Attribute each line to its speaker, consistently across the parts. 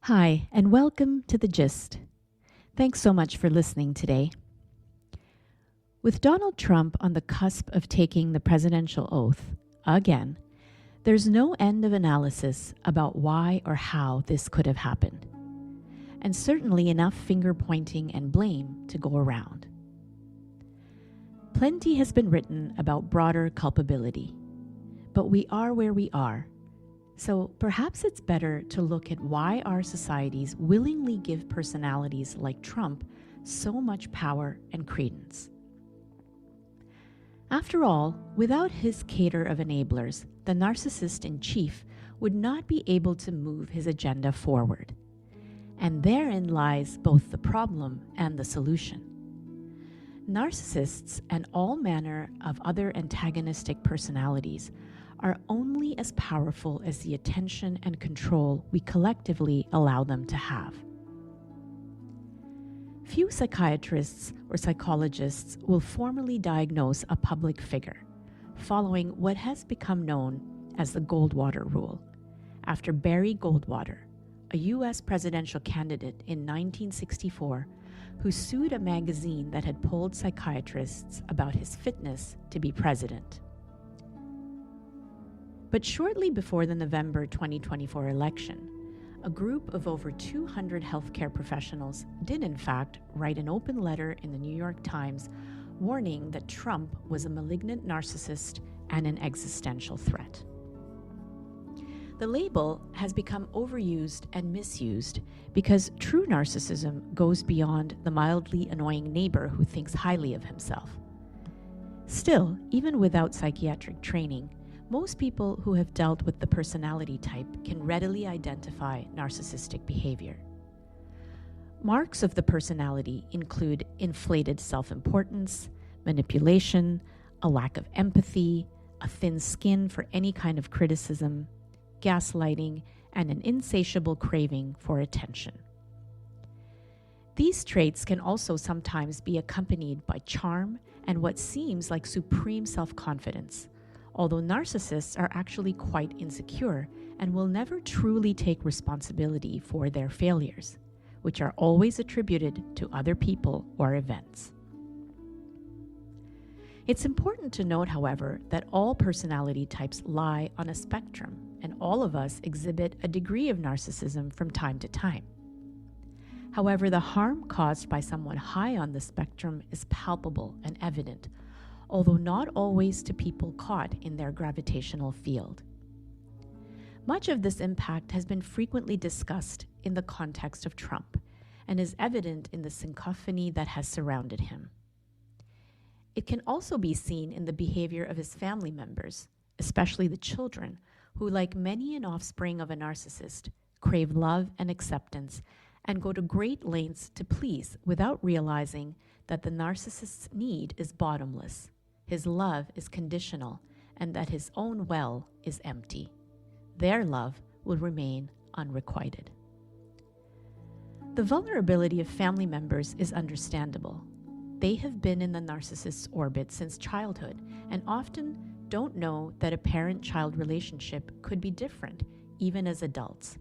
Speaker 1: Hi, and welcome to The Gist. Thanks so much for listening today. With Donald Trump on the cusp of taking the presidential oath, again, there's no end of analysis about why or how this could have happened, and certainly enough finger-pointing and blame to go around. Plenty has been written about broader culpability, but we are where we are. So perhaps it's better to look at why our societies willingly give personalities like Trump so much power and credence. After all, without his cadre of enablers, the narcissist in chief would not be able to move his agenda forward. And therein lies both the problem and the solution. Narcissists and all manner of other antagonistic personalities are only as powerful as the attention and control we collectively allow them to have. Few psychiatrists or psychologists will formally diagnose a public figure, following what has become known as the Goldwater Rule, after Barry Goldwater, a U.S. presidential candidate in 1964 who sued a magazine that had polled psychiatrists about his fitness to be president. But shortly before the November 2024 election, a group of over 200 healthcare professionals did in fact write an open letter in the New York Times warning that Trump was a malignant narcissist and an existential threat. The label has become overused and misused because true narcissism goes beyond the mildly annoying neighbor who thinks highly of himself. Still, even without psychiatric training, most people who have dealt with the personality type can readily identify narcissistic behavior. Marks of the personality include inflated self-importance, manipulation, a lack of empathy, a thin skin for any kind of criticism, gaslighting, and an insatiable craving for attention. These traits can also sometimes be accompanied by charm and what seems like supreme self-confidence, although narcissists are actually quite insecure and will never truly take responsibility for their failures, which are always attributed to other people or events. It's important to note, however, that all personality types lie on a spectrum, and all of us exhibit a degree of narcissism from time to time. However, the harm caused by someone high on the spectrum is palpable and evident, although not always to people caught in their gravitational field. Much of this impact has been frequently discussed in the context of Trump and is evident in the cacophony that has surrounded him. It can also be seen in the behavior of his family members, especially the children, who, like many an offspring of a narcissist, crave love and acceptance and go to great lengths to please without realizing that the narcissist's need is bottomless. His love is conditional, and that his own well is empty. Their love will remain unrequited. The vulnerability of family members is understandable. They have been in the narcissist's orbit since childhood and often don't know that a parent-child relationship could be different, even as adults.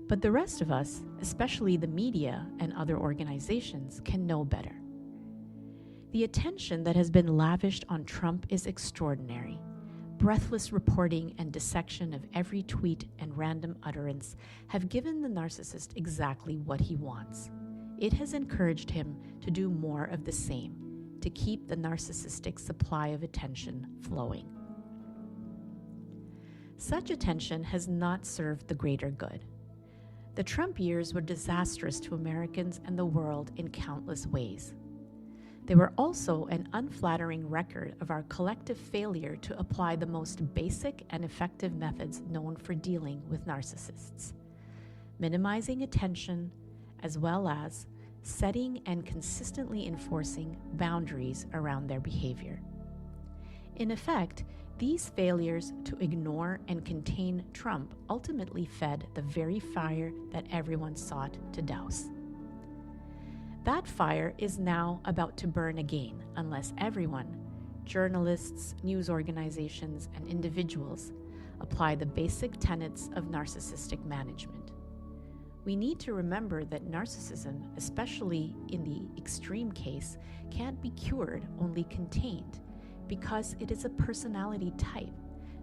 Speaker 1: But the rest of us, especially the media and other organizations, can know better. The attention that has been lavished on Trump is extraordinary. Breathless reporting and dissection of every tweet and random utterance have given the narcissist exactly what he wants. It has encouraged him to do more of the same, to keep the narcissistic supply of attention flowing. Such attention has not served the greater good. The Trump years were disastrous to Americans and the world in countless ways. They were also an unflattering record of our collective failure to apply the most basic and effective methods known for dealing with narcissists: minimizing attention, as well as setting and consistently enforcing boundaries around their behavior. In effect, these failures to ignore and contain Trump ultimately fed the very fire that everyone sought to douse. That fire is now about to burn again unless everyone, journalists, news organizations, and individuals, apply the basic tenets of narcissistic management. We need to remember that narcissism, especially in the extreme case, can't be cured, only contained, because it is a personality type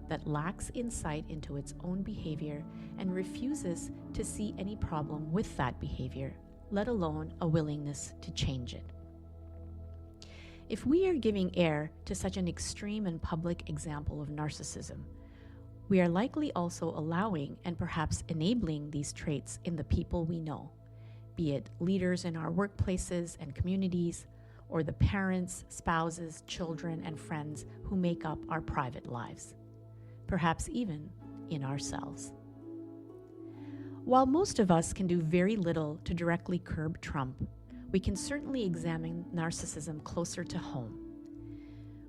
Speaker 1: that lacks insight into its own behavior and refuses to see any problem with that behavior, let alone a willingness to change it. If we are giving air to such an extreme and public example of narcissism, we are likely also allowing and perhaps enabling these traits in the people we know, be it leaders in our workplaces and communities, or the parents, spouses, children, and friends who make up our private lives, perhaps even in ourselves. While most of us can do very little to directly curb Trump, we can certainly examine narcissism closer to home.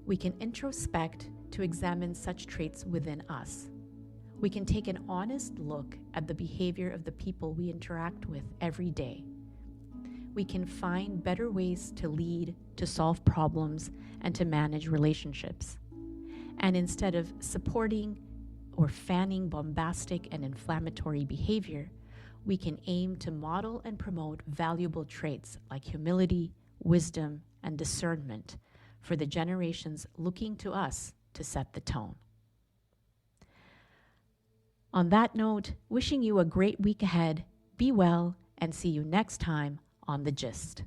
Speaker 1: We can introspect to examine such traits within us. We can take an honest look at the behavior of the people we interact with every day. We can find better ways to lead, to solve problems, and to manage relationships. And instead of supporting or fanning bombastic and inflammatory behavior, we can aim to model and promote valuable traits like humility, wisdom, and discernment for the generations looking to us to set the tone. On that note, wishing you a great week ahead, be well, and see you next time on The Gist.